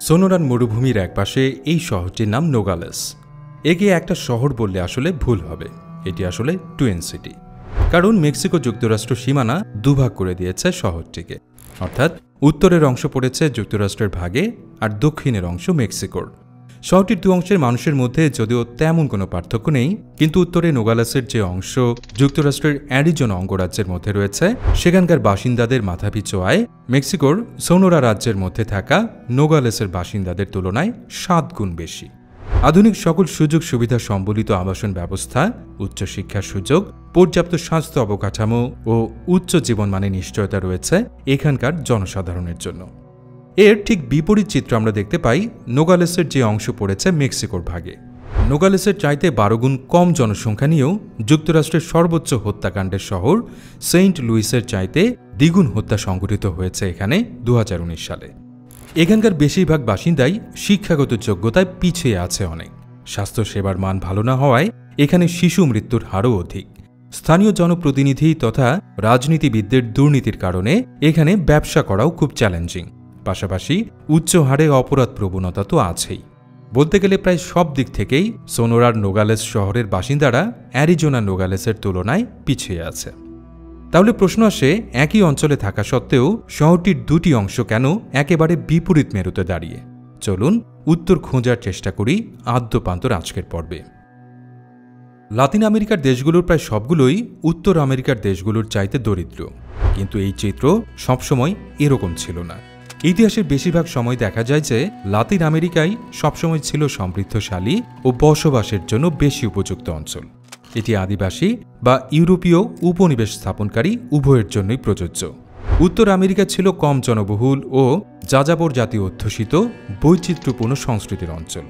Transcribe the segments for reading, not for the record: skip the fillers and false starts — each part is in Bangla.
সোনোরার মরুভূমির একপাশে এই শহরটির নাম নোগালেস। একে একটা শহর বললে আসলে ভুল হবে, এটি আসলে টুইন সিটি। কারণ মেক্সিকো যুক্তরাষ্ট্র সীমানা দুভাগ করে দিয়েছে শহরটিকে, অর্থাৎ উত্তরের অংশ পড়েছে যুক্তরাষ্ট্রের ভাগে আর দক্ষিণের অংশ মেক্সিকোর। শহরটির দু অংশের মানুষের মধ্যে যদিও তেমন কোনো পার্থক্য নেই, কিন্তু উত্তরে নোগালেসের যে অংশ যুক্তরাষ্ট্রের অ্যারিজোনা অঙ্গরাজ্যের মধ্যে রয়েছে, সেখানকার বাসিন্দাদের মাথাপিছু আয় মেক্সিকোর সোনোরা রাজ্যের মধ্যে থাকা নোগালেসের বাসিন্দাদের তুলনায় 7 গুণ বেশি। আধুনিক সকল সুযোগ সুবিধা সম্বলিত আবাসন ব্যবস্থা, উচ্চশিক্ষার সুযোগ, পর্যাপ্ত স্বাস্থ্য অবকাঠামো ও উচ্চ জীবনমানের নিশ্চয়তা রয়েছে এখানকার জনসাধারণের জন্য। এর ঠিক বিপরীত চিত্র আমরা দেখতে পাই নোগালেসের যে অংশ পড়েছে মেক্সিকোর ভাগে। নোগালেসের চাইতে 12 গুণ কম জনসংখ্যা নিয়েও যুক্তরাষ্ট্রের সর্বোচ্চ হত্যাকাণ্ডের শহর সেন্ট লুইসের চাইতে দ্বিগুণ হত্যা সংঘটিত হয়েছে এখানে 2019 সালে। এখানকার বেশিরভাগ বাসিন্দাই শিক্ষাগত যোগ্যতায় পিছিয়ে আছে অনেক। স্বাস্থ্যসেবার মান ভালো না হওয়ায় এখানে শিশু মৃত্যুর হারও অধিক। স্থানীয় জনপ্রতিনিধি তথা রাজনীতিবিদদের দুর্নীতির কারণে এখানে ব্যবসা করাও খুব চ্যালেঞ্জিং। পাশাপাশি উচ্চ হারে অপরাধ প্রবণতা তো আছেই। বলতে গেলে প্রায় সব দিক থেকেই সোনোরার নোগালেস শহরের বাসিন্দারা অ্যারিজোনা নোগালেসের তুলনায় পিছিয়ে আছে। তাহলে প্রশ্ন আসে, একই অঞ্চলে থাকা সত্ত্বেও শহরটির দুটি অংশ কেন একেবারে বিপরীত মেরুতে দাঁড়িয়ে? চলুন উত্তর খোঁজার চেষ্টা করি আদ্যপান্তর আজকের পর্বে। লাতিন আমেরিকার দেশগুলোর প্রায় সবগুলোই উত্তর আমেরিকার দেশগুলোর চাইতে দরিদ্র, কিন্তু এই চিত্র সবসময় এরকম ছিল না। ইতিহাসের বেশিরভাগ সময় দেখা যায় যে লাতিন আমেরিকাই সবসময় ছিল সমৃদ্ধশালী ও বসবাসের জন্য বেশি উপযুক্ত অঞ্চল। এটি আদিবাসী বা ইউরোপীয় উপনিবেশ স্থাপনকারী উভয়ের জন্যই প্রযোজ্য। উত্তর আমেরিকা ছিল কম জনবহুল ও যাযাবর জাতি অধ্যুষিত বৈচিত্র্যপূর্ণ সংস্কৃতির অঞ্চল।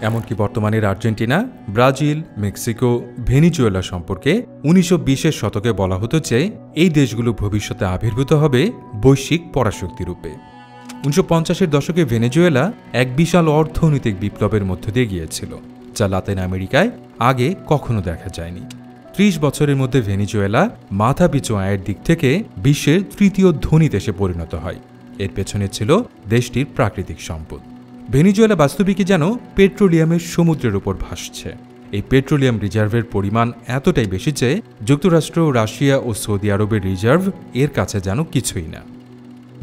এমনকি বর্তমানের আর্জেন্টিনা, ব্রাজিল, মেক্সিকো, ভেনিজুয়েলা সম্পর্কে 1920-এর শতকে বলা হতো যে এই দেশগুলো ভবিষ্যতে আবির্ভূত হবে বৈশ্বিক পরাশক্তি রূপে। 1950-এর দশকে ভেনেজুয়েলা এক বিশাল অর্থনৈতিক বিপ্লবের মধ্য দিয়ে গিয়েছিল, যা লাতিন আমেরিকায় আগে কখনো দেখা যায়নি। 30 বছরের মধ্যে ভেনেজুয়েলা মাথাপিছু আয়ের দিক থেকে বিশ্বের তৃতীয় ধনী দেশে পরিণত হয়। এর পেছনে ছিল দেশটির প্রাকৃতিক সম্পদ। ভেনেজুয়েলা বাস্তবিকই যেন পেট্রোলিয়ামের সমুদ্রের উপর ভাসছে। এই পেট্রোলিয়াম রিজার্ভের পরিমাণ এতটাই বেশি যে যুক্তরাষ্ট্র, রাশিয়া ও সৌদি আরবের রিজার্ভ এর কাছে যেন কিছুই না।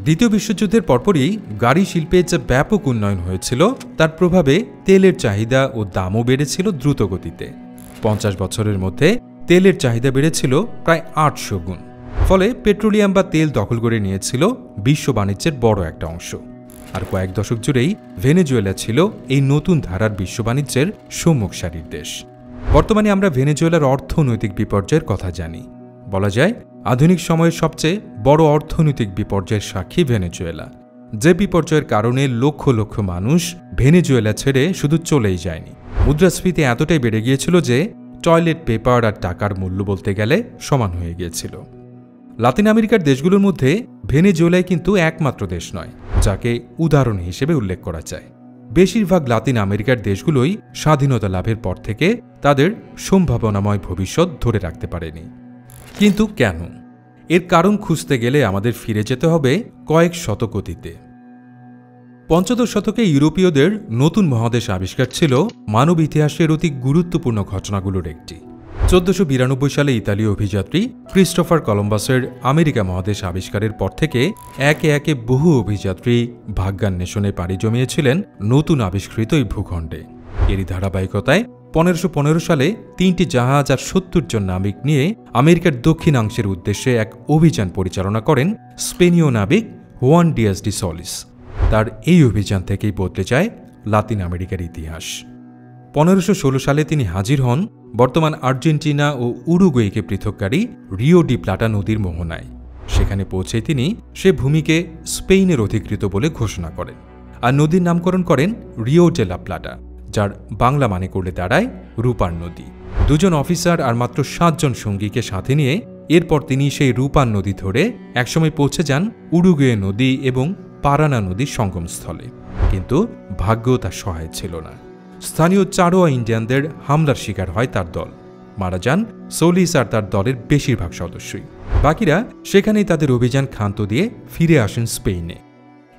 দ্বিতীয় বিশ্বযুদ্ধের পরপরই গাড়ি শিল্পে যে ব্যাপক উন্নয়ন হয়েছিল, তার প্রভাবে তেলের চাহিদা ও দামও বেড়েছিল দ্রুত গতিতে। 50 বছরের মধ্যে তেলের চাহিদা বেড়েছিল প্রায় 800 গুণ। ফলে পেট্রোলিয়াম বা তেল দখল করে নিয়েছিল বিশ্ব বাণিজ্যের বড় একটা অংশ। আর কয়েক দশক জুড়েই ভেনেজুয়েলা ছিল এই নতুন ধারার বিশ্ব বাণিজ্যের সম্মুখ সারির দেশ। বর্তমানে আমরা ভেনেজুয়েলার অর্থনৈতিক বিপর্যয়ের কথা জানি। বলা যায় আধুনিক সময়ের সবচেয়ে বড় অর্থনৈতিক বিপর্যয়ের সাক্ষী ভেনেজুয়েলা। যে বিপর্যয়ের কারণে লক্ষ লক্ষ মানুষ ভেনেজুয়েলা ছেড়ে শুধু চলেই যায়নি, মুদ্রাস্ফীতি এতটাই বেড়ে গিয়েছিল যে টয়লেট পেপার আর টাকার মূল্য বলতে গেলে সমান হয়ে গিয়েছিল। লাতিন আমেরিকার দেশগুলোর মধ্যে ভেনেজুয়েলাই কিন্তু একমাত্র দেশ নয় যাকে উদাহরণ হিসেবে উল্লেখ করা যায়। বেশিরভাগ লাতিন আমেরিকার দেশগুলোই স্বাধীনতা লাভের পর থেকে তাদের সম্ভাবনাময় ভবিষ্যৎ ধরে রাখতে পারেনি। কিন্তু কেন? এর কারণ খুঁজতে গেলে আমাদের ফিরে যেতে হবে কয়েক শতক অতীতে। 15 শতকে ইউরোপীয়দের নতুন মহাদেশ আবিষ্কার ছিল মানব ইতিহাসের অতি গুরুত্বপূর্ণ ঘটনাগুলোর একটি। 1492 সালে ইতালীয় অভিযাত্রী ক্রিস্টোফার কলম্বাসের আমেরিকা মহাদেশ আবিষ্কারের পর থেকে একে একে বহু অভিযাত্রী ভাগ্যান্বেষণে পাড়ি জমিয়েছিলেন নতুন আবিষ্কৃত এই ভূখণ্ডে। এরই ধারাবাহিকতায় 1515 সালে 3টি জাহাজ আর 70 জন নাবিক নিয়ে আমেরিকার দক্ষিণাংশের উদ্দেশ্যে এক অভিযান পরিচালনা করেন স্পেনীয় নাবিক হুয়ান ডিয়াস ডি সলিস। তার এই অভিযান থেকেই বদলে যায় লাতিন আমেরিকার ইতিহাস। 1516 সালে তিনি হাজির হন বর্তমান আর্জেন্টিনা ও উরুগুয়েকে পৃথককারী রিও ডি প্লাটা নদীর মোহনায়। সেখানে পৌঁছে তিনি সে ভূমিকে স্পেনের অধিকৃত বলে ঘোষণা করেন আর নদীর নামকরণ করেন রিও ডে লা প্লাটা, যার বাংলা মানে করলে দাঁড়ায় রূপার নদী। 2 জন অফিসার আর মাত্র 7 জন সঙ্গীকে সাথে নিয়ে এরপর তিনি সেই রূপার নদী ধরে একসময় পৌঁছে যান উরুগুয়ে নদী এবং পারানা নদীর সঙ্গমস্থলে। কিন্তু ভাগ্য তার সহায় ছিল না। স্থানীয় চারোয়া ইন্ডিয়ানদের হামলার শিকার হয় তার দল। মারা যান সোলিস আর তার দলের বেশিরভাগ সদস্যই। বাকিরা সেখানেই তাদের অভিযান ক্ষান্ত দিয়ে ফিরে আসেন স্পেনে।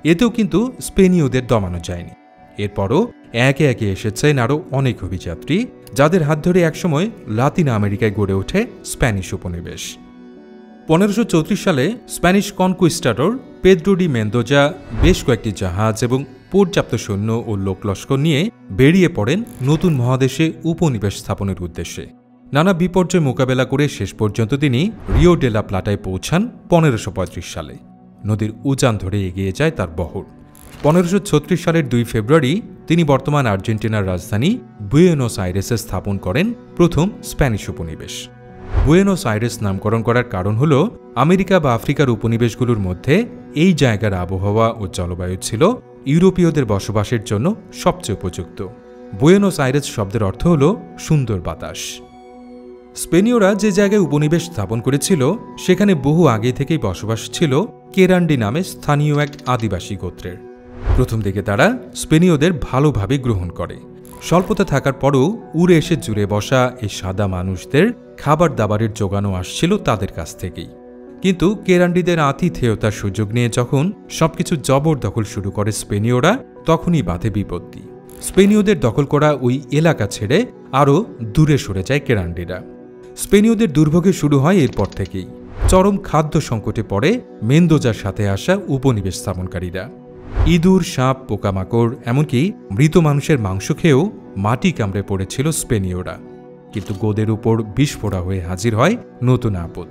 এতেও কিন্তু স্পেনীয়দের দমানো যায়নি। এরপরও একে একে এসেছেন আরও অনেক অভিযাত্রী, যাদের হাত ধরে একসময় লাতিন আমেরিকায় গড়ে ওঠে স্প্যানিশ উপনিবেশ। 1534 সালে স্প্যানিশ কনকুইস্টাডর পেদ্রো ডি মেন্দোজা বেশ কয়েকটি জাহাজ এবং পর্যাপ্ত সৈন্য ও লোকলস্কর নিয়ে বেরিয়ে পড়েন নতুন মহাদেশে উপনিবেশ স্থাপনের উদ্দেশ্যে। নানা বিপর্যয় মোকাবেলা করে শেষ পর্যন্ত তিনি রিও ডে লা প্লাটায় পৌঁছান 1535 সালে। নদীর উজান ধরে এগিয়ে যায় তার বহর। 1536 সালের 2 ফেব্রুয়ারি তিনি বর্তমান আর্জেন্টিনার রাজধানী বুয়েনোস আইরেসে স্থাপন করেন প্রথম স্প্যানিশ উপনিবেশ। বুয়েনোস আইরেস নামকরণ করার কারণ হল আমেরিকা বা আফ্রিকার উপনিবেশগুলোর মধ্যে এই জায়গার আবহাওয়া ও জলবায়ু ছিল ইউরোপীয়দের বসবাসের জন্য সবচেয়ে উপযুক্ত। বুয়েনোস আইরেস শব্দের অর্থ হল সুন্দর বাতাস। স্পেনীয়রা যে জায়গায় উপনিবেশ স্থাপন করেছিল সেখানে বহু আগে থেকেই বসবাস ছিল কেরান্ডি নামে স্থানীয় এক আদিবাসী গোত্রের। প্রথম দিকে তারা স্পেনীয়দের ভালোভাবে গ্রহণ করে। স্বল্পতা থাকার পরও উড়ে এসে জুড়ে বসা এই সাদা মানুষদের খাবার দাবারের জোগানো আসছিল তাদের কাছ থেকেই। কিন্তু কেরান্ডিদের আতিথেয়তার সুযোগ নিয়ে যখন সবকিছু জবরদখল শুরু করে স্পেনীয়রা, তখনই বাধে বিপত্তি। স্পেনীয়দের দখল করা ওই এলাকা ছেড়ে আরও দূরে সরে যায় কেরান্ডিরা। স্পেনীয়দের দুর্ভোগে শুরু হয় এরপর থেকেই। চরম খাদ্য সংকটে পড়ে মেন্দোজার সাথে আসা উপনিবেশ স্থাপনকারীরা। ইঁদুর, সাপ, পোকামাকড়, এমনকি মৃত মানুষের মাংস খেয়েও মাটি কামড়ে পড়েছিল স্পেনীয়রা। কিন্তু গোদের উপর বিস্ফোরা হয়ে হাজির হয় নতুন আপদ।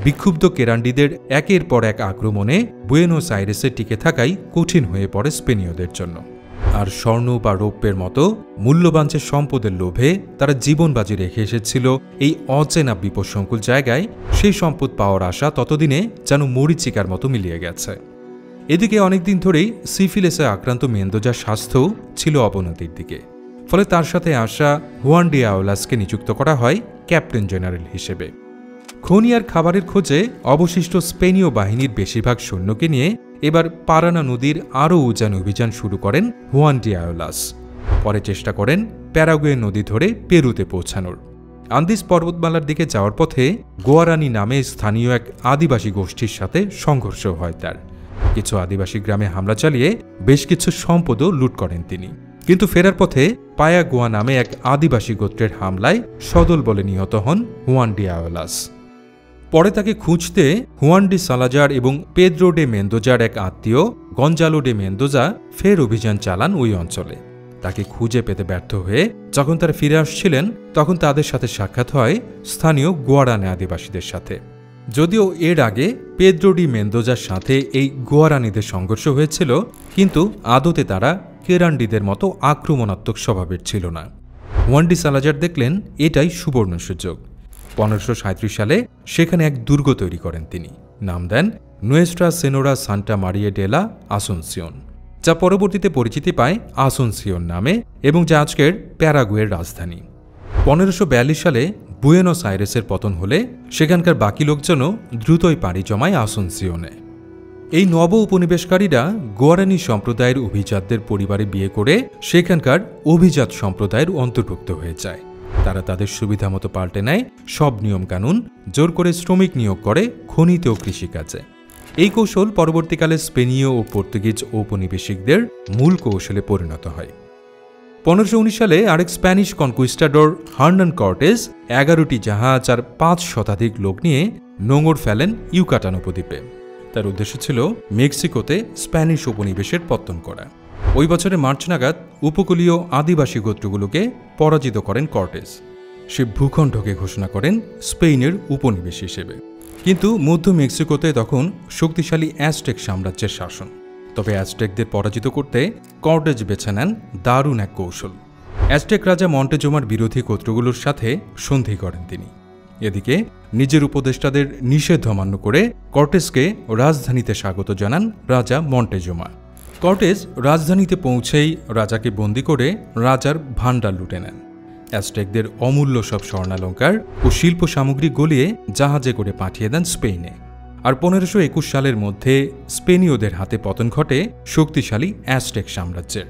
বিক্ষুব্ধ কেরান্ডিদের একের পর এক আক্রমণে বুয়েনোস আইরেসে টিকে থাকাই কঠিন হয়ে পড়ে স্পেনীয়দের জন্য। আর স্বর্ণ বা রৌপ্যের মতো মূল্যবান যে সম্পদের লোভে তারা জীবন বাজি রেখে এসেছিল এই অচেনা বিপদসংকুল জায়গায়, সেই সম্পদ পাওয়ার আশা ততদিনে যেন মরিচিকার মতো মিলিয়ে গেছে। এদিকে অনেকদিন ধরেই সিফিলিসে আক্রান্ত মেন্দোজার স্বাস্থ্যও ছিল অবনতির দিকে। ফলে তার সাথে আসা হুয়ান ডি আওলাসকে নিযুক্ত করা হয় ক্যাপ্টেন জেনারেল হিসেবে। খনি আর খাবারের খোঁজে অবশিষ্ট স্পেনীয় বাহিনীর বেশিরভাগ সৈন্যকে নিয়ে এবার পারানা নদীর আরও উজান অভিযান শুরু করেন হুয়ান ডি আওলাস। পরে চেষ্টা করেন প্যারাগুয়ে নদী ধরে পেরুতে পৌঁছানোর। আন্দিস পর্বতমালার দিকে যাওয়ার পথে গোয়ারানি নামে স্থানীয় এক আদিবাসী গোষ্ঠীর সাথে সংঘর্ষ হয় তার। কিছু আদিবাসী গ্রামে হামলা চালিয়ে বেশ কিছু সম্পদও লুট করেন তিনি। কিন্তু ফেরার পথে পায়াগুয়া নামে এক আদিবাসী গোত্রের হামলায় সদল বলে নিহত হন হুয়ান ডি আওলাস। পরে তাকে খুঁজতে হুয়ান ডি সালাজার এবং পেদ্রো ডে মেন্দোজার এক আত্মীয় গঞ্জালো ডে মেন্দোজা ফের অভিযান চালান ওই অঞ্চলে। তাকে খুঁজে পেতে ব্যর্থ হয়ে যখন তারা ফিরে আসছিলেন, তখন তাদের সাথে সাক্ষাৎ হয় স্থানীয় গোয়ারানি আদিবাসীদের সাথে। যদিও এর আগে পেদ্রো ডি মেন্দোজার সাথে এই গোয়ারানিদের সংঘর্ষ হয়েছিল, কিন্তু আদতে তারা কেরান্ডিদের মতো আক্রমণাত্মক স্বভাবের ছিল না। হুয়ান ডি সালাজার দেখলেন এটাই সুবর্ণ সুযোগ। 1537 সালে সেখানে এক দুর্গ তৈরি করেন তিনি। নাম দেন Nuestra Senora Santa Maria de la Asuncion, যা পরবর্তীতে পরিচিতি পায় আসুনসিওন নামে এবং যা আজকের প্যারাগুয়ের রাজধানী। 1542 সালে বুয়েনোস আইরেসের পতন হলে সেখানকার বাকি লোকজনও দ্রুতই পাড়ি জমায় আসুনসিওনে। এই নব উপনিবেশকারীরা গোয়ারানি সম্প্রদায়ের অভিজাতদের পরিবারে বিয়ে করে সেখানকার অভিজাত সম্প্রদায়ের অন্তর্ভুক্ত হয়ে যায়। তারা তাদের সুবিধা মতো পাল্টে নেয় সব নিয়মকানুন, জোর করে শ্রমিক নিয়োগ করে খনিতে ও কৃষিকাজে। এই কৌশল পরবর্তীকালে স্পেনীয় ও পর্তুগিজ ঔপনিবেশিকদের মূল কৌশলে পরিণত হয়। 1519 সালে আরেক স্প্যানিশ কনকুইস্টাডর হার্নান কর্টেস 11টি জাহাজ আর 5 শতাধিক লোক নিয়ে নোঙর ফেলেন ইউকাটান উপদ্বীপে। তার উদ্দেশ্য ছিল মেক্সিকোতে স্প্যানিশ উপনিবেশের পত্তন করা। ওই বছরের মার্চ নাগাদ উপকূলীয় আদিবাসী গোত্রগুলোকে পরাজিত করেন কর্টেস। সে ভূখণ্ডকে ঘোষণা করেন স্পেনের উপনিবেশ হিসেবে। কিন্তু মধ্য মেক্সিকোতে তখন শক্তিশালী অ্যাজটেক সাম্রাজ্যের শাসন। তবে অ্যাজটেকদের পরাজিত করতে কর্টেজ বেছে নেন দারুণ এক কৌশল। অ্যাজটেক রাজা মন্টেজোমার বিরোধী গোত্রগুলোর সাথে সন্ধি করেন তিনি। এদিকে নিজের উপদেষ্টাদের নিষেধ অমান্য করে কর্টেসকে রাজধানীতে স্বাগত জানান রাজা মন্টেজোমা। কর্টেস রাজধানীতে পৌঁছেই রাজাকে বন্দী করে রাজার ভাণ্ডার লুটে নেন। অ্যাজটেকদের অমূল্য সব স্বর্ণালঙ্কার ও শিল্প সামগ্রী গলিয়ে জাহাজে করে পাঠিয়ে দেন স্পেনে। আর 1521 সালের মধ্যে স্পেনীয়দের হাতে পতন ঘটে শক্তিশালী অ্যাজটেক সাম্রাজ্যের।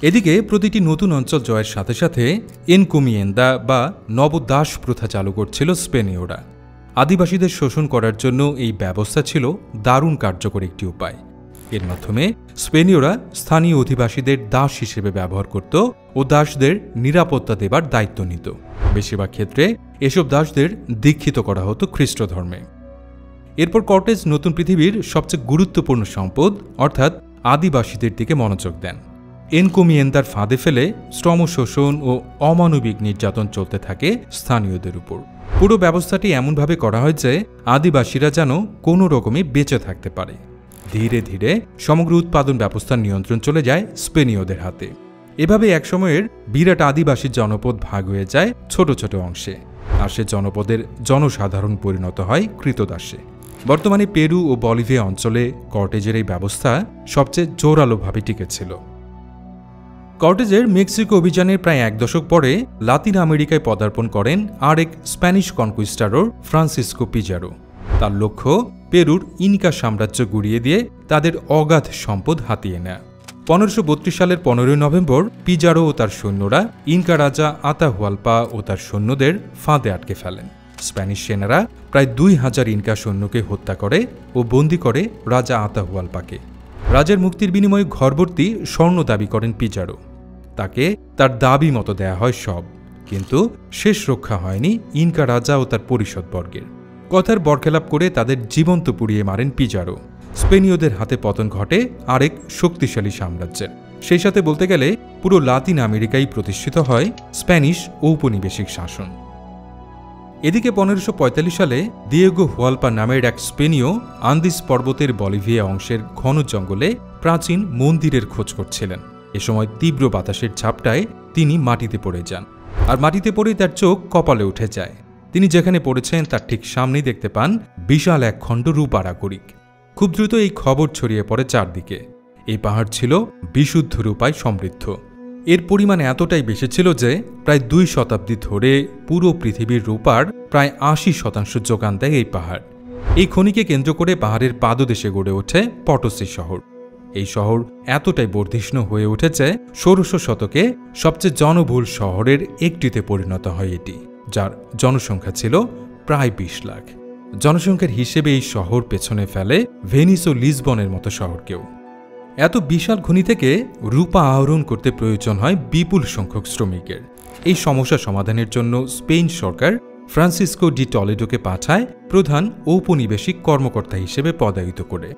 এদিকে প্রতিটি নতুন অঞ্চল জয়ের সাথে সাথে এনকোমিয়েন্দা বা নবদাস প্রথা চালু করছিল স্পেনীয়রা। আদিবাসীদের শোষণ করার জন্য এই ব্যবস্থা ছিল দারুণ কার্যকর একটি উপায়। এর মাধ্যমে স্পেনীয়রা স্থানীয় অধিবাসীদের দাস হিসেবে ব্যবহার করত ও দাসদের নিরাপত্তা দেবার দায়িত্ব নিত। বেশিরভাগ ক্ষেত্রে এসব দাসদের দীক্ষিত করা হতো খ্রিস্ট ধর্মে। এরপর কর্টেজ নতুন পৃথিবীর সবচেয়ে গুরুত্বপূর্ণ সম্পদ অর্থাৎ আদিবাসীদের দিকে মনোযোগ দেন। এনকোমিয়েন্দার ফাঁদে ফেলে শ্রম শোষণ ও অমানবিক নির্যাতন চলতে থাকে স্থানীয়দের উপর। পুরো ব্যবস্থাটি এমনভাবে করা হয় যে আদিবাসীরা যেন কোনো রকমে বেঁচে থাকতে পারে। ধীরে ধীরে সমগ্র উৎপাদন ব্যবস্থার নিয়ন্ত্রণ চলে যায় স্পেনীয়দের হাতে। এভাবে একসময়ের বিরাট আদিবাসী জনপদ ভাগ হয়ে যায় ছোট ছোট অংশে, আর সে জনপদের জনসাধারণ পরিণত হয় কৃতদাসে। বর্তমানে পেরু ও বলিভিয়া অঞ্চলে কর্টেজের এই ব্যবস্থা সবচেয়ে জোরালোভাবে টিকেছিল। কর্টেজের মেক্সিকো অভিযানের প্রায় 1 দশক পরে লাতিন আমেরিকায় পদার্পণ করেন আরেক স্প্যানিশ কনকুইস্টাডর ফ্রান্সিসকো পিজারো। তার লক্ষ্য পেরুর ইনকা সাম্রাজ্য গুড়িয়ে দিয়ে তাদের অগাধ সম্পদ হাতিয়ে নেয়া। 1532 সালের 15 নভেম্বর পিজারো ও তার সৈন্যরা ইনকা রাজা আতাহুয়ালপা ও তার সৈন্যদের ফাঁদে আটকে ফেলেন। স্প্যানিশ সেনারা প্রায় 2000 ইনকা সৈন্যকে হত্যা করে ও বন্দী করে রাজা আতাহুয়ালপাকে। রাজার মুক্তির বিনিময়ে ঘরভর্তি স্বর্ণ দাবি করেন পিজারো। তাকে তার দাবি মতো দেয়া হয় সব, কিন্তু শেষ রক্ষা হয়নি ইনকা রাজা ও তার পরিষদবর্গের। কথার বরখেলাপ করে তাদের জীবন্ত পুড়িয়ে মারেন পিজারো। স্পেনীয়দের হাতে পতন ঘটে আরেক শক্তিশালী সাম্রাজ্যের। সেই সাথে বলতে গেলে পুরো লাতিন আমেরিকায় প্রতিষ্ঠিত হয় স্প্যানিশ ঔপনিবেশিক শাসন। এদিকে 1545 সালে দিয়েগো হুয়ালপা নামের এক স্পেনীয় আন্দিস পর্বতের বলিভিয়া অংশের ঘন জঙ্গলে প্রাচীন মন্দিরের খোঁজ করছিলেন। এ সময় তীব্র বাতাসের ঝাপটায় তিনি মাটিতে পড়ে যান, আর মাটিতে পড়ে তার চোখ কপালে উঠে যায়। তিনি যেখানে পড়েছেন তার ঠিক সামনেই দেখতে পান বিশাল এক খণ্ড রূপার আকরিক। খুব দ্রুত এই খবর ছড়িয়ে পড়ে চারদিকে। এই পাহাড় ছিল বিশুদ্ধ রূপায় সমৃদ্ধ। এর পরিমাণ এতটাই বেশি ছিল যে প্রায় 2 শতাব্দী ধরে পুরো পৃথিবীর রূপার প্রায় 80% যোগান দেয় এই পাহাড়। এই খনিকে কেন্দ্র করে পাহাড়ের পাদদেশে গড়ে ওঠে পটসি শহর। এই শহর এতটাই বর্ধিষ্ণু হয়ে উঠেছে 1600 শতকে সবচেয়ে জনবহুল শহরের একটিতে পরিণত হয় এটি, যার জনসংখ্যা ছিল প্রায় 20 লাখ। জনসংখ্যার হিসেবে এই শহর পেছনে ফেলে ভেনিস ও লিসবনের মতো শহরকেও। এত বিশাল খনি থেকে রূপা আহরণ করতে প্রয়োজন হয় বিপুল সংখ্যক শ্রমিকের। এই সমস্যা সমাধানের জন্য স্পেন সরকার ফ্রান্সিসকো ডি টলেডোকে পাঠায় প্রধান ঔপনিবেশিক কর্মকর্তা হিসেবে পদায়িত করে।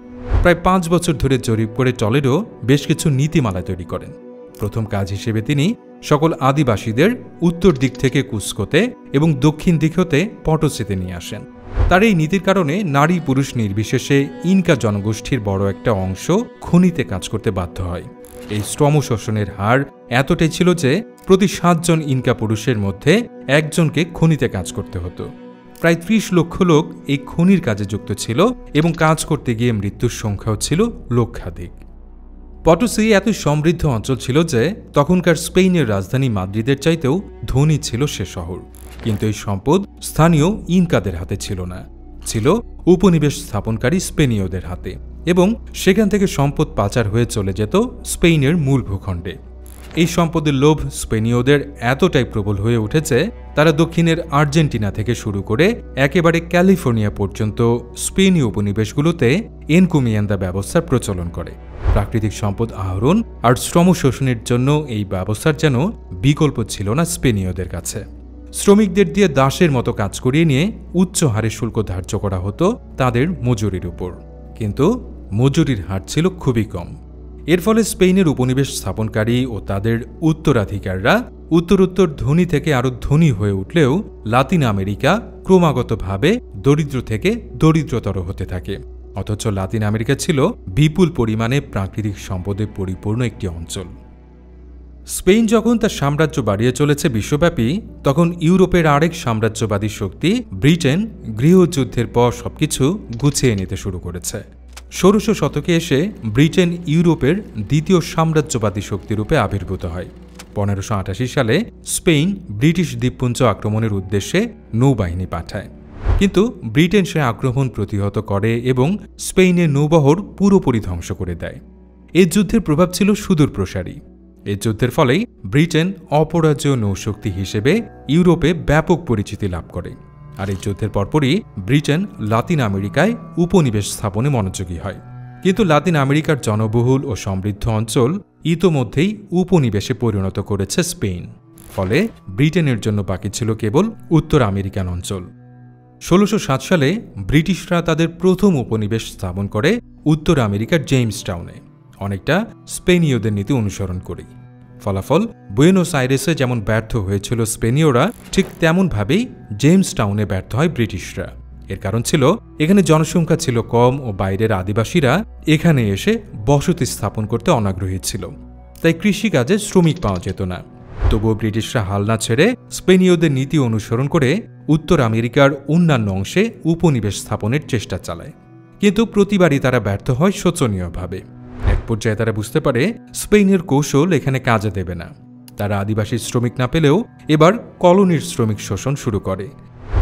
প্রায় 5 বছর ধরে জরিপ করে টলেডো বেশ কিছু নীতিমালা তৈরি করেন। প্রথম কাজ হিসেবে তিনি সকল আদিবাসীদের উত্তর দিক থেকে কুস্কোতে এবং দক্ষিণ দিক হতে পটসিতে নিয়ে আসেন। তার এই নীতির কারণে নারী পুরুষ নির্বিশেষে ইনকা জনগোষ্ঠীর বড় একটা অংশ খনিতে কাজ করতে বাধ্য হয়। এই শ্রম শোষণের হার এতটাই ছিল যে প্রতি 7 জন ইনকা পুরুষের মধ্যে একজনকে খনিতে কাজ করতে হতো। প্রায় 30 লক্ষ লোক এই খনির কাজে যুক্ত ছিল এবং কাজ করতে গিয়ে মৃত্যুর সংখ্যাও ছিল লক্ষাধিক। পটসি এত সমৃদ্ধ অঞ্চল ছিল যে তখনকার স্পেনের রাজধানী মাদ্রিদের চাইতেও ধনী ছিল সে শহর। কিন্তু এই সম্পদ স্থানীয় ইনকাদের হাতে ছিল না, ছিল উপনিবেশ স্থাপনকারী স্পেনীয়দের হাতে, এবং সেখান থেকে সম্পদ পাচার হয়ে চলে যেত স্পেনের মূল ভূখণ্ডে। এই সম্পদের লোভ স্পেনীয়দের এতটাই প্রবল হয়ে উঠেছে তারা দক্ষিণের আর্জেন্টিনা থেকে শুরু করে একেবারে ক্যালিফোর্নিয়া পর্যন্ত স্পেনীয় উপনিবেশগুলোতে এনকোমিয়েন্দা ব্যবস্থার প্রচলন করে। প্রাকৃতিক সম্পদ আহরণ আর শ্রম শোষণের জন্য এই ব্যবস্থার যেন বিকল্প ছিল না স্পেনীয়দের কাছে। শ্রমিকদের দিয়ে দাসের মতো কাজ করিয়ে নিয়ে উচ্চ হারে শুল্ক ধার্য করা হতো তাদের মজুরির উপর, কিন্তু মজুরির হার ছিল খুবই কম। এর ফলে স্পেনের উপনিবেশ স্থাপনকারী ও তাদের উত্তরাধিকাররা উত্তরোত্তর ধনী থেকে আরও ধনী হয়ে উঠলেও লাতিন আমেরিকা ক্রমাগতভাবে দরিদ্র থেকে দরিদ্রতর হতে থাকে। অথচ লাতিন আমেরিকা ছিল বিপুল পরিমাণে প্রাকৃতিক সম্পদে পরিপূর্ণ একটি অঞ্চল। স্পেন যখন তার সাম্রাজ্য বাড়িয়ে চলেছে বিশ্বব্যাপী, তখন ইউরোপের আরেক সাম্রাজ্যবাদী শক্তি ব্রিটেন গৃহযুদ্ধের পর সবকিছু গুছিয়ে নিতে শুরু করেছে। 1600 শতকে এসে ব্রিটেন ইউরোপের দ্বিতীয় সাম্রাজ্যবাদী শক্তিরূপে আবির্ভূত হয়। 1588 সালে স্পেন ব্রিটিশ দ্বীপপুঞ্জ আক্রমণের উদ্দেশ্যে নৌবাহিনী পাঠায়, কিন্তু ব্রিটেন সে আক্রমণ প্রতিহত করে এবং স্পেনের নৌবহর পুরোপুরি ধ্বংস করে দেয়। এই যুদ্ধের প্রভাব ছিল সুদূরপ্রসারী। এই যুদ্ধের ফলেই ব্রিটেন অপরাজেয় নৌশক্তি হিসেবে ইউরোপে ব্যাপক পরিচিতি লাভ করে। আর এই যুদ্ধের পরপরই ব্রিটেন লাতিন আমেরিকায় উপনিবেশ স্থাপনে মনোযোগী হয়। কিন্তু লাতিন আমেরিকার জনবহুল ও সমৃদ্ধ অঞ্চল ইতোমধ্যেই উপনিবেশে পরিণত করেছে স্পেন। ফলে ব্রিটেনের জন্য বাকি ছিল কেবল উত্তর আমেরিকান অঞ্চল। 1607 সালে ব্রিটিশরা তাদের প্রথম উপনিবেশ স্থাপন করে উত্তর আমেরিকার জেমস টাউনে, অনেকটা স্পেনীয়দের নীতি অনুসরণ করে। ফলাফল, বুয়েনোস আইরেসে যেমন ব্যর্থ হয়েছিল স্পেনীয়রা, ঠিক তেমনভাবেই জেমস টাউনে ব্যর্থ হয় ব্রিটিশরা। এর কারণ ছিল এখানে জনসংখ্যা ছিল কম ও বাইরের আদিবাসীরা এখানে এসে বসতি স্থাপন করতে অনাগ্রহী ছিল, তাই কৃষিকাজে শ্রমিক পাওয়া যেত না। তবুও ব্রিটিশরা হাল না ছেড়ে স্পেনীয়দের নীতি অনুসরণ করে উত্তর আমেরিকার অন্যান্য অংশে উপনিবেশ স্থাপনের চেষ্টা চালায়। কিন্তু প্রতিবারই তারা ব্যর্থ হয় শোচনীয়ভাবে। এক পর্যায়ে তারা বুঝতে পারে স্পেনের কৌশল এখানে কাজে দেবে না। তারা আদিবাসী শ্রমিক না পেলেও এবার কলোনির শ্রমিক শোষণ শুরু করে।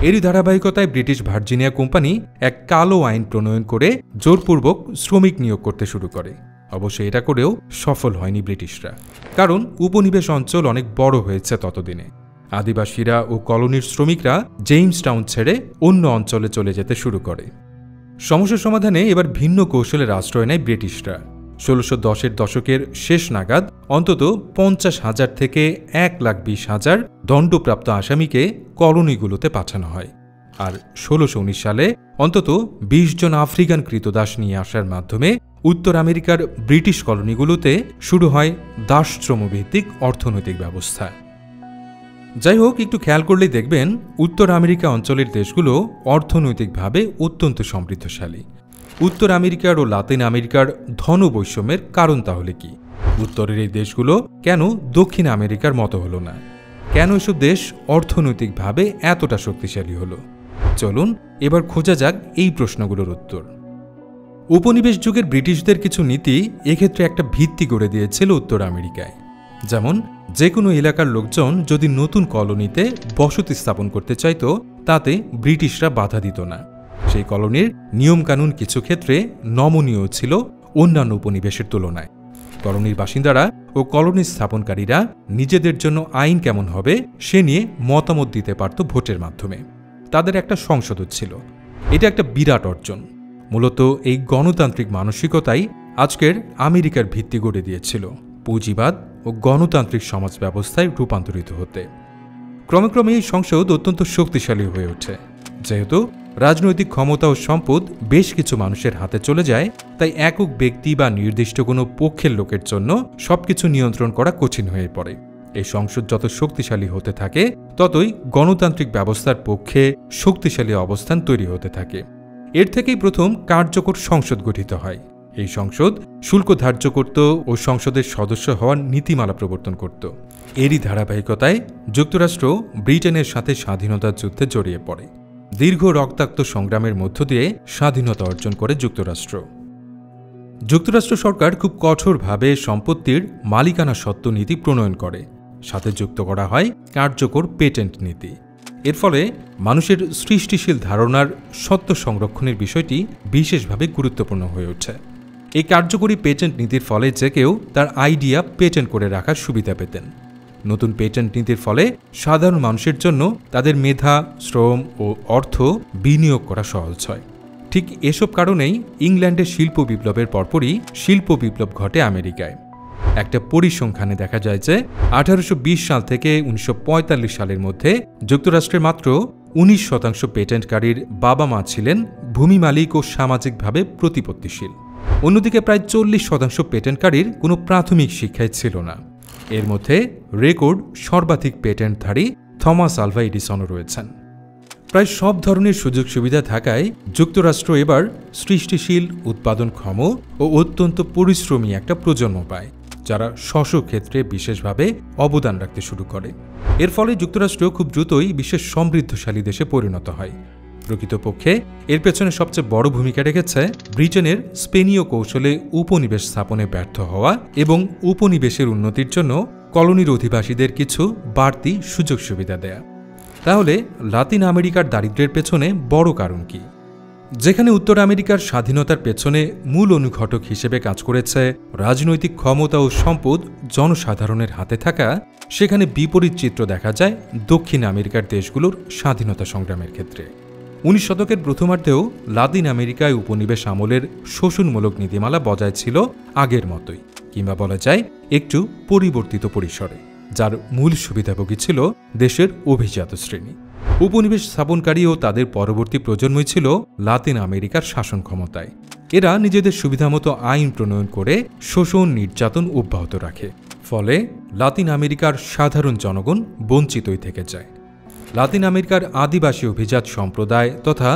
এরই ধারাবাহিকতায় ব্রিটিশ ভার্জিনিয়া কোম্পানি এক কালো আইন প্রণয়ন করে জোরপূর্বক শ্রমিক নিয়োগ করতে শুরু করে। অবশ্য এটা করেও সফল হয়নি ব্রিটিশরা, কারণ উপনিবেশ অঞ্চল অনেক বড় হয়েছে ততদিনে। আদিবাসীরা ও কলোনির শ্রমিকরা জেমস টাউন ছেড়ে অন্য অঞ্চলে চলে যেতে শুরু করে। সমস্যা সমাধানে এবার ভিন্ন কৌশলের আশ্রয় নেয় ব্রিটিশরা। 1610-এর দশকের শেষ নাগাদ অন্তত 50,000 থেকে 1,20,000 দণ্ডপ্রাপ্ত আসামিকে কলোনিগুলোতে পাঠানো হয়। আর 1619 সালে অন্তত 20 জন আফ্রিকান কৃতদাস নিয়ে আসার মাধ্যমে উত্তর আমেরিকার ব্রিটিশ কলোনিগুলোতে শুরু হয় দাসশ্রমভিত্তিক অর্থনৈতিক ব্যবস্থা। যাই হোক, একটু খেয়াল করলেই দেখবেন উত্তর আমেরিকা অঞ্চলের দেশগুলো অর্থনৈতিকভাবে অত্যন্ত সমৃদ্ধশালী। উত্তর আমেরিকার ও লাতিন আমেরিকার ধন বৈষম্যের কারণ তাহলে কি? উত্তরের এই দেশগুলো কেন দক্ষিণ আমেরিকার মতো হলো না? কেন এসব দেশ অর্থনৈতিকভাবে এতটা শক্তিশালী হলো? চলুন এবার খোঁজা যাক এই প্রশ্নগুলোর উত্তর। উপনিবেশ যুগের ব্রিটিশদের কিছু নীতি এক্ষেত্রে একটা ভিত্তি গড়ে দিয়েছিল উত্তর আমেরিকায়। যেমন, যে কোনো এলাকার লোকজন যদি নতুন কলোনিতে বসতি স্থাপন করতে চাইত, তাতে ব্রিটিশরা বাধা দিত না। সেই কলোনির নিয়মকানুন কিছু ক্ষেত্রে নমনীয় ছিল অন্যান্য উপনিবেশের তুলনায়। কলোনির বাসিন্দারা ও কলোনি স্থাপনকারীরা নিজেদের জন্য আইন কেমন হবে সে নিয়ে মতামত দিতে পারত ভোটের মাধ্যমে। তাদের একটা সংসদও ছিল। এটা একটা বিরাট অর্জন। মূলত এই গণতান্ত্রিক মানসিকতাই আজকের আমেরিকার ভিত্তি গড়ে দিয়েছিল পুঁজিবাদ ও গণতান্ত্রিক সমাজ ব্যবস্থায় রূপান্তরিত হতে। ক্রমে ক্রমে এই সংসদ অত্যন্ত শক্তিশালী হয়ে ওঠে। যেহেতু রাজনৈতিক ক্ষমতা ও সম্পদ বেশ কিছু মানুষের হাতে চলে যায়, তাই একক ব্যক্তি বা নির্দিষ্ট কোনো পক্ষের লোকের জন্য সবকিছু নিয়ন্ত্রণ করা কঠিন হয়ে পড়ে। এই সংসদ যত শক্তিশালী হতে থাকে, ততই গণতান্ত্রিক ব্যবস্থার পক্ষে শক্তিশালী অবস্থান তৈরি হতে থাকে। এর থেকেই প্রথম কার্যকর সংসদ গঠিত হয়। এই সংসদ শুল্ক ধার্য করত ও সংসদের সদস্য হওয়ার নীতিমালা প্রবর্তন করত। এরই ধারাবাহিকতায় যুক্তরাষ্ট্র ব্রিটেনের সাথে স্বাধীনতার যুদ্ধে জড়িয়ে পড়ে। দীর্ঘ রক্তাক্ত সংগ্রামের মধ্য দিয়ে স্বাধীনতা অর্জন করে যুক্তরাষ্ট্র সরকার খুব কঠোরভাবে সম্পত্তির মালিকানা সত্ত্ব নীতি প্রণয়ন করে। সাথে যুক্ত করা হয় কার্যকর পেটেন্ট নীতি। এর ফলে মানুষের সৃষ্টিশীল ধারণার সত্ত্ব সংরক্ষণের বিষয়টি বিশেষভাবে গুরুত্বপূর্ণ হয়ে ওঠে। এই কার্যকরী পেটেন্ট নীতির ফলে যে কেউ তার আইডিয়া পেটেন্ট করে রাখার সুবিধা পেতেন। নতুন পেটেন্ট নীতির ফলে সাধারণ মানুষের জন্য তাদের মেধা, শ্রম ও অর্থ বিনিয়োগ করা সহজ হয়। ঠিক এসব কারণেই ইংল্যান্ডের শিল্প বিপ্লবের পরপরই শিল্প বিপ্লব ঘটে আমেরিকায়। একটা পরিসংখ্যানে দেখা যায় যে 1820 সাল থেকে 1945 সালের মধ্যে যুক্তরাষ্ট্রের মাত্র 19% পেটেন্টকারীর বাবা মা ছিলেন ভূমি মালিক ও সামাজিকভাবে প্রতিপত্তিশীল। অন্যদিকে প্রায় 40% পেটেন্টকারীর কোনো প্রাথমিক শিক্ষাই ছিল না। এর মধ্যে রেকর্ড সর্বাধিক পেটেন্টধারী থমাস আলভা এডিসনও রয়েছেন। প্রায় সব ধরনের সুযোগ সুবিধা থাকায় যুক্তরাষ্ট্র এবার সৃষ্টিশীল, উৎপাদনক্ষম ও অত্যন্ত পরিশ্রমী একটা প্রজন্ম পায়, যারা স্ব ক্ষেত্রে বিশেষভাবে অবদান রাখতে শুরু করে। এর ফলে যুক্তরাষ্ট্র খুব দ্রুতই বিশ্বের সমৃদ্ধশালী দেশে পরিণত হয়। প্রকৃতপক্ষে এর পেছনে সবচেয়ে বড় ভূমিকা রেখেছে ব্রিটেনের স্পেনীয় কৌশলে উপনিবেশ স্থাপনে ব্যর্থ হওয়া এবং উপনিবেশের উন্নতির জন্য কলোনির অধিবাসীদের কিছু বাড়তি সুযোগ সুবিধা দেয়া। তাহলে লাতিন আমেরিকার দারিদ্র্যের পেছনে বড় কারণ কি? যেখানে উত্তর আমেরিকার স্বাধীনতার পেছনে মূল অনুঘটক হিসেবে কাজ করেছে রাজনৈতিক ক্ষমতা ও সম্পদ জনসাধারণের হাতে থাকা, সেখানে বিপরীত চিত্র দেখা যায় দক্ষিণ আমেরিকার দেশগুলোর স্বাধীনতা সংগ্রামের ক্ষেত্রে। 19 শতকের প্রথমার্ধেও লাতিন আমেরিকায় উপনিবেশ আমলের শোষণমূলক নীতিমালা বজায় ছিল আগের মতোই, কিংবা বলা যায় একটু পরিবর্তিত পরিসরে, যার মূল সুবিধাভোগী ছিল দেশের অভিজাত শ্রেণী। উপনিবেশ স্থাপনকারী ও তাদের পরবর্তী প্রজন্মই ছিল লাতিন আমেরিকার শাসন ক্ষমতায়। এরা নিজেদের সুবিধামতো আইন প্রণয়ন করে শোষণ নির্যাতন অব্যাহত রাখে, ফলে লাতিন আমেরিকার সাধারণ জনগণ বঞ্চিতই থেকে যায়। লাতিন আমেরিকার আদিবাসী অভিজাত সম্প্রদায় তথা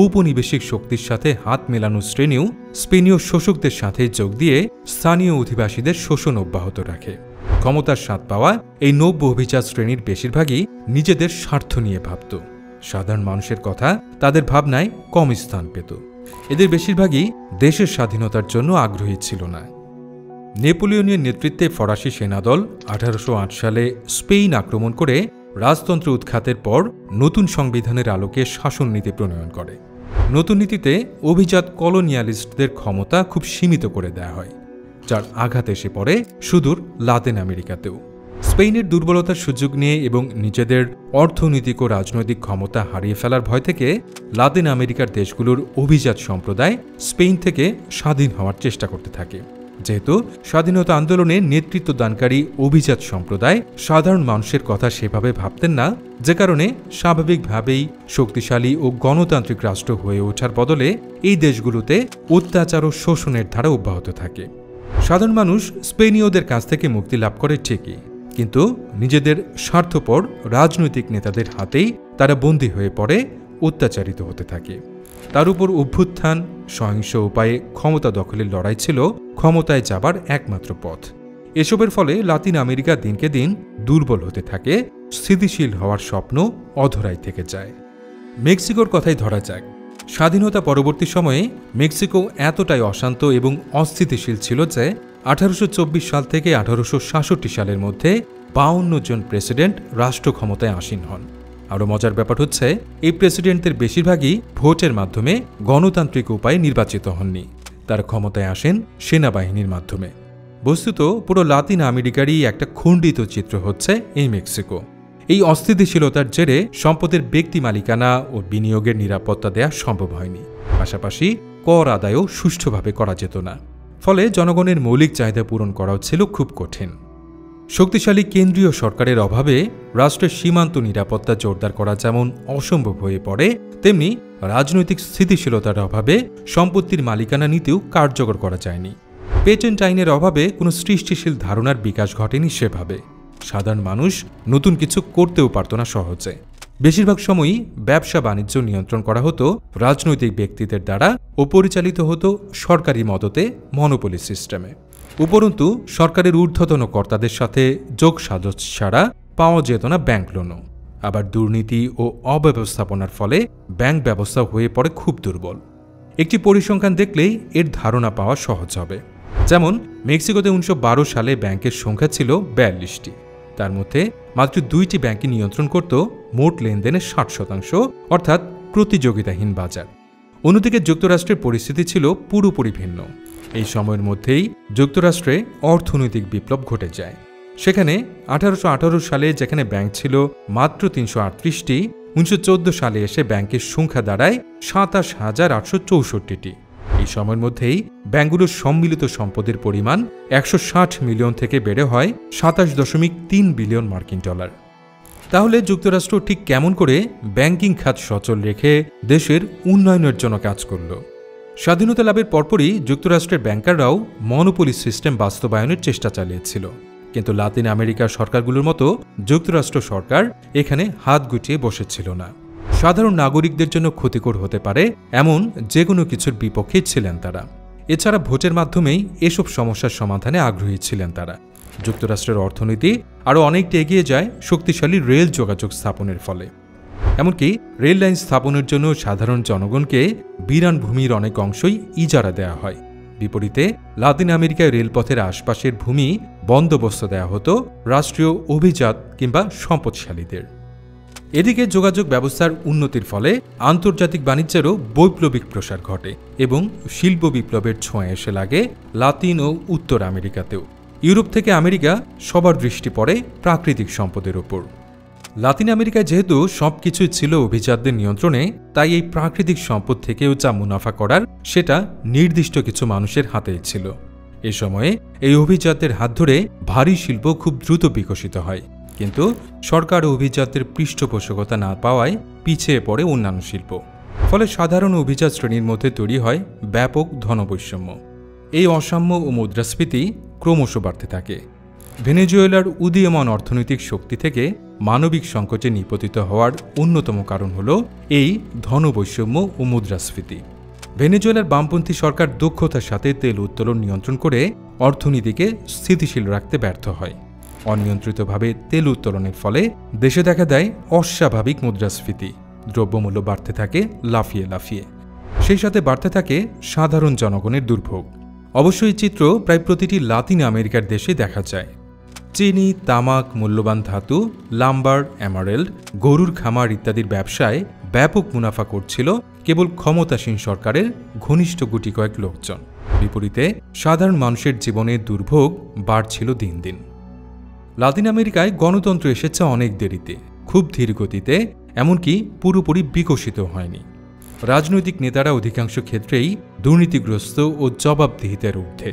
ঔপনিবেশিক শক্তির সাথে হাত মেলানো শ্রেণীও স্পেনীয় শোষকদের সাথে যোগ দিয়ে স্থানীয় অধিবাসীদের শোষণ অব্যাহত রাখে। ক্ষমতার স্বাদ পাওয়া এই নব্য অভিজাত শ্রেণীর বেশিরভাগই নিজেদের স্বার্থ নিয়ে ভাবত। সাধারণ মানুষের কথা তাদের ভাবনায় কম স্থান পেত। এদের বেশিরভাগই দেশের স্বাধীনতার জন্য আগ্রহী ছিল না। নেপোলিয়নের নেতৃত্বে ফরাসি সেনাদল 1808 সালে স্পেন আক্রমণ করে রাজতন্ত্র উৎখাতের পর নতুন সংবিধানের আলোকে শাসন নীতি প্রণয়ন করে। নতুন নীতিতে অভিজাত কলোনিয়ালিস্টদের ক্ষমতা খুব সীমিত করে দেয়া হয়, যার আঘাত এসে পড়ে সুদূর লাতিন আমেরিকাতেও। স্পেনের দুর্বলতার সুযোগ নিয়ে এবং নিজেদের অর্থনৈতিক ও রাজনৈতিক ক্ষমতা হারিয়ে ফেলার ভয় থেকে লাতিন আমেরিকার দেশগুলোর অভিজাত সম্প্রদায় স্পেন থেকে স্বাধীন হওয়ার চেষ্টা করতে থাকে। যেহেতু স্বাধীনতা আন্দোলনে নেতৃত্ব দানকারী অভিজাত সম্প্রদায় সাধারণ মানুষের কথা সেভাবে ভাবতেন না, যে কারণে স্বাভাবিকভাবেই শক্তিশালী ও গণতান্ত্রিক রাষ্ট্র হয়ে ওঠার বদলে এই দেশগুলোতে অত্যাচার ও শোষণের ধারা অব্যাহত থাকে। সাধারণ মানুষ স্পেনীয়দের কাছ থেকে মুক্তি লাভ করে ঠিকই, কিন্তু নিজেদের স্বার্থপর রাজনৈতিক নেতাদের হাতেই তারা বন্দী হয়ে পড়ে, অত্যাচারিত হতে থাকে। তার উপর অভ্যুত্থান, সহিংস উপায়ে ক্ষমতা দখলের লড়াই ছিল ক্ষমতায় যাবার একমাত্র পথ। এসবের ফলে লাতিন আমেরিকা দিনকে দিন দুর্বল হতে থাকে, স্থিতিশীল হওয়ার স্বপ্ন অধরাই থেকে যায়। মেক্সিকোর কথাই ধরা যাক। স্বাধীনতা পরবর্তী সময়ে মেক্সিকো এতটাই অশান্ত এবং অস্থিতিশীল ছিল যে 1824 সাল থেকে 1866 সালের মধ্যে 52 জন প্রেসিডেন্ট রাষ্ট্র ক্ষমতায় আসীন হন। আরও মজার ব্যাপার হচ্ছে, এই প্রেসিডেন্টদের বেশিরভাগই ভোটের মাধ্যমে গণতান্ত্রিক উপায়ে নির্বাচিত হননি, তারা ক্ষমতায় আসেন সেনাবাহিনীর মাধ্যমে। বস্তুত পুরো লাতিন আমেরিকারই একটা খণ্ডিত চিত্র হচ্ছে এই মেক্সিকো। এই অস্থিতিশীলতার জেরে সম্পদের ব্যক্তি মালিকানা ও বিনিয়োগের নিরাপত্তা দেয়া সম্ভব হয়নি, পাশাপাশি কর আদায়ও সুষ্ঠুভাবে করা যেত না। ফলে জনগণের মৌলিক চাহিদা পূরণ করাও ছিল খুব কঠিন। শক্তিশালী কেন্দ্রীয় সরকারের অভাবে রাষ্ট্রের সীমান্ত নিরাপত্তা জোরদার করা যেমন অসম্ভব হয়ে পড়ে, তেমনি রাজনৈতিক স্থিতিশীলতার অভাবে সম্পত্তির মালিকানা নীতিও কার্যকর করা যায়নি। পেটেন্ট আইনের অভাবে কোনো সৃষ্টিশীল ধারণার বিকাশ ঘটেনি সেভাবে। সাধারণ মানুষ নতুন কিছু করতেও পারত না সহজে। বেশিরভাগ সময়ই ব্যবসা বাণিজ্য নিয়ন্ত্রণ করা হতো রাজনৈতিক ব্যক্তিদের দ্বারা ও পরিচালিত হতো সরকারি মদতে মনোপলি সিস্টেমে। উপরন্তু সরকারের ঊর্ধ্বতন কর্তাদের সাথে যোগ সাজস ছাড়া পাওয়া যেত না ব্যাংক লোনও। আবার দুর্নীতি ও অব্যবস্থাপনার ফলে ব্যাংক ব্যবস্থা হয়ে পড়ে খুব দুর্বল। একটি পরিসংখ্যান দেখলেই এর ধারণা পাওয়া সহজ হবে। যেমন মেক্সিকোতে 1912 সালে ব্যাংকের সংখ্যা ছিল 42টি, তার মধ্যে মাত্র 2টি ব্যাংকই নিয়ন্ত্রণ করত মোট লেনদেনের 60%, অর্থাৎ প্রতিযোগিতাহীন বাজার। অন্যদিকে যুক্তরাষ্ট্রের পরিস্থিতি ছিল পুরোপুরি ভিন্ন। এই সময়ের মধ্যেই যুক্তরাষ্ট্রে অর্থনৈতিক বিপ্লব ঘটে যায়। সেখানে 1818 সালে যেখানে ব্যাংক ছিল মাত্র 338টি, 1914 সালে এসে ব্যাংকের সংখ্যা দাঁড়ায় 27,864টি। এই সময়ের মধ্যেই ব্যাংকগুলোর সম্মিলিত সম্পদের পরিমাণ 160 মিলিয়ন থেকে বেড়ে হয় 27.3 বিলিয়ন মার্কিন ডলার। তাহলে যুক্তরাষ্ট্র ঠিক কেমন করে ব্যাংকিং খাত সচল রেখে দেশের উন্নয়নের জন্য কাজ করল? স্বাধীনতা লাভের পরপরই যুক্তরাষ্ট্রের ব্যাংকাররাও মনোপলি সিস্টেম বাস্তবায়নের চেষ্টা চালিয়েছিল, কিন্তু লাতিন আমেরিকার সরকারগুলোর মতো যুক্তরাষ্ট্র সরকার এখানে হাত গুটিয়ে বসেছিল না। সাধারণ নাগরিকদের জন্য ক্ষতিকর হতে পারে এমন যে কোনো কিছুর বিপক্ষে ছিলেন তারা। এছাড়া ভোটের মাধ্যমেই এসব সমস্যার সমাধানে আগ্রহী ছিলেন তারা। যুক্তরাষ্ট্রের অর্থনীতি আরও অনেকটা এগিয়ে যায় শক্তিশালী রেল যোগাযোগ স্থাপনের ফলে। এমনকি রেল লাইন স্থাপনের জন্য সাধারণ জনগণকে বিরান ভূমির অনেক অংশই ইজারা দেওয়া হয়। বিপরীতে লাতিন আমেরিকায় রেলপথের আশপাশের ভূমি বন্দোবস্ত দেওয়া হতো রাষ্ট্রীয় অভিজাত কিংবা সম্পদশালীদের। এদিকে যোগাযোগ ব্যবস্থার উন্নতির ফলে আন্তর্জাতিক বাণিজ্যেরও বৈপ্লবিক প্রসার ঘটে এবং শিল্প বিপ্লবের ছোঁয়া এসে লাগে লাতিন ও উত্তর আমেরিকাতেও। ইউরোপ থেকে আমেরিকা সবার দৃষ্টি পড়ে প্রাকৃতিক সম্পদের উপর। লাতিন আমেরিকায় যেহেতু সবকিছুই ছিল অভিজাতদের নিয়ন্ত্রণে, তাই এই প্রাকৃতিক সম্পদ থেকেও যা মুনাফা করার সেটা নির্দিষ্ট কিছু মানুষের হাতেই ছিল। এ সময়ে এই অভিজাতদের হাত ধরে ভারী শিল্প খুব দ্রুত বিকশিত হয়, কিন্তু সরকার অভিজাতদের পৃষ্ঠপোষকতা না পাওয়ায় পিছিয়ে পড়ে অন্যান্য শিল্প। ফলে সাধারণ অভিজাত শ্রেণীর মধ্যে তৈরি হয় ব্যাপক ধনবৈষম্য। এই অসাম্য ও মুদ্রাস্ফীতি ক্রমশ বাড়তে থাকে। ভেনেজুয়েলার উদীয়মান অর্থনৈতিক শক্তি থেকে মানবিক সংকটে নিপতিত হওয়ার অন্যতম কারণ হল এই ধনবৈষম্য ও মুদ্রাস্ফীতি। ভেনেজুয়েলার বামপন্থী সরকার দক্ষতার সাথে তেল উত্তোলন নিয়ন্ত্রণ করে অর্থনীতিকে স্থিতিশীল রাখতে ব্যর্থ হয়। অনিয়ন্ত্রিতভাবে তেল উত্তোলনের ফলে দেশে দেখা দেয় অস্বাভাবিক মুদ্রাস্ফীতি। দ্রব্যমূল্য বাড়তে থাকে লাফিয়ে লাফিয়ে। সেই সাথে বাড়তে থাকে সাধারণ জনগণের দুর্ভোগ। অবশ্যই চিত্র প্রায় প্রতিটি লাতিন আমেরিকার দেশে দেখা যায়। চিনি, তামাক, মূল্যবান ধাতু, লাম্বার, এমারেল্ড, গরুর খামার ইত্যাদির ব্যবসায় ব্যাপক মুনাফা করছিল কেবল ক্ষমতাসীন সরকারের ঘনিষ্ঠ গুটি কয়েক লোকজন। বিপরীতে সাধারণ মানুষের জীবনের দুর্ভোগ বাড়ছিল দিন দিন। লাতিন আমেরিকায় গণতন্ত্র এসেছে অনেক দেরিতে, খুব ধীর গতিতে, এমনকি পুরোপুরি বিকশিত হয়নি। রাজনৈতিক নেতারা অধিকাংশ ক্ষেত্রেই দুর্নীতিগ্রস্ত ও জবাবদিহিতার ঊর্ধ্বে।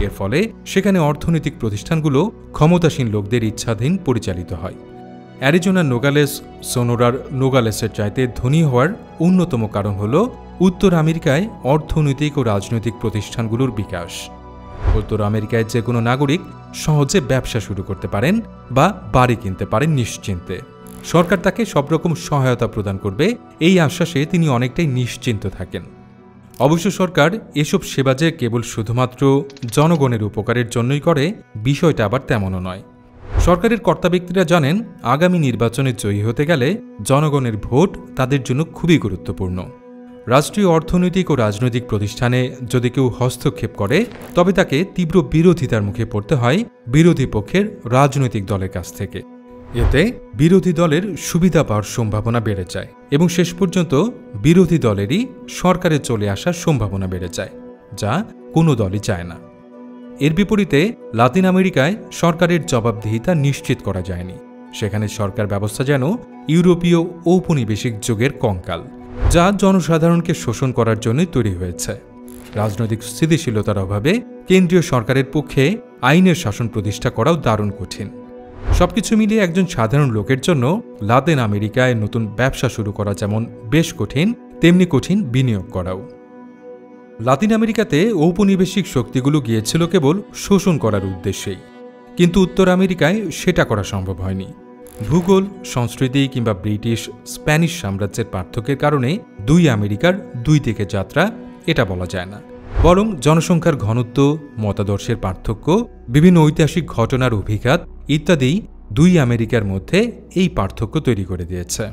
এর ফলে সেখানে অর্থনৈতিক প্রতিষ্ঠানগুলো ক্ষমতাসীন লোকদের ইচ্ছাধীন পরিচালিত হয়। অ্যারিজোনার নোগালেস সোনোরার নোগালেসের চাইতে ধনী হওয়ার অন্যতম কারণ হল উত্তর আমেরিকায় অর্থনৈতিক ও রাজনৈতিক প্রতিষ্ঠানগুলোর বিকাশ। উত্তর আমেরিকায় যে কোনো নাগরিক সহজে ব্যবসা শুরু করতে পারেন বা বাড়ি কিনতে পারেন নিশ্চিন্তে। সরকার তাকে সব রকম সহায়তা প্রদান করবে, এই আশ্বাসে তিনি অনেকটাই নিশ্চিন্ত থাকেন। অবশ্য সরকার এসব সেবা যে কেবল শুধুমাত্র জনগণের উপকারের জন্যই করে, বিষয়টা আবার তেমনও নয়। সরকারের কর্তা ব্যক্তিরা জানেন আগামী নির্বাচনে জয়ী হতে গেলে জনগণের ভোট তাদের জন্য খুবই গুরুত্বপূর্ণ। রাষ্ট্রীয় অর্থনৈতিক ও রাজনৈতিক প্রতিষ্ঠানে যদি কেউ হস্তক্ষেপ করে, তবে তাকে তীব্র বিরোধিতার মুখে পড়তে হয় বিরোধী পক্ষের রাজনৈতিক দলের কাছ থেকে। এতে বিরোধী দলের সুবিধা পাওয়ার সম্ভাবনা বেড়ে যায় এবং শেষ পর্যন্ত বিরোধী দলেরই সরকারে চলে আসার সম্ভাবনা বেড়ে যায়, যা কোনো দলই চায় না। এর বিপরীতে লাতিন আমেরিকায় সরকারের জবাবদিহিতা নিশ্চিত করা যায়নি। সেখানে সরকার ব্যবস্থা যেন ইউরোপীয় ঔপনিবেশিক যুগের কঙ্কাল, যা জনসাধারণকে শোষণ করার জন্যই তৈরি হয়েছে। রাজনৈতিক স্থিতিশীলতার অভাবে কেন্দ্রীয় সরকারের পক্ষে আইনের শাসন প্রতিষ্ঠা করাও দারুণ কঠিন। সবকিছু মিলিয়ে একজন সাধারণ লোকের জন্য লাতিন আমেরিকায় নতুন ব্যবসা শুরু করা যেমন বেশ কঠিন, তেমনি কঠিন বিনিয়োগ করাও। লাতিন আমেরিকাতে ঔপনিবেশিক শক্তিগুলো গিয়েছিল কেবল শোষণ করার উদ্দেশ্যেই, কিন্তু উত্তর আমেরিকায় সেটা করা সম্ভব হয়নি। ভূগোল, সংস্কৃতি কিংবা ব্রিটিশ স্প্যানিশ সাম্রাজ্যের পার্থক্যের কারণে দুই আমেরিকার দুই দিকে যাত্রা এটা বলা যায় না, বরং জনসংখ্যার ঘনত্ব, মতাদর্শের পার্থক্য, বিভিন্ন ঐতিহাসিক ঘটনার অভিঘাত ইত্যাদি দুই আমেরিকার মধ্যে এই পার্থক্য তৈরি করে দিয়েছে।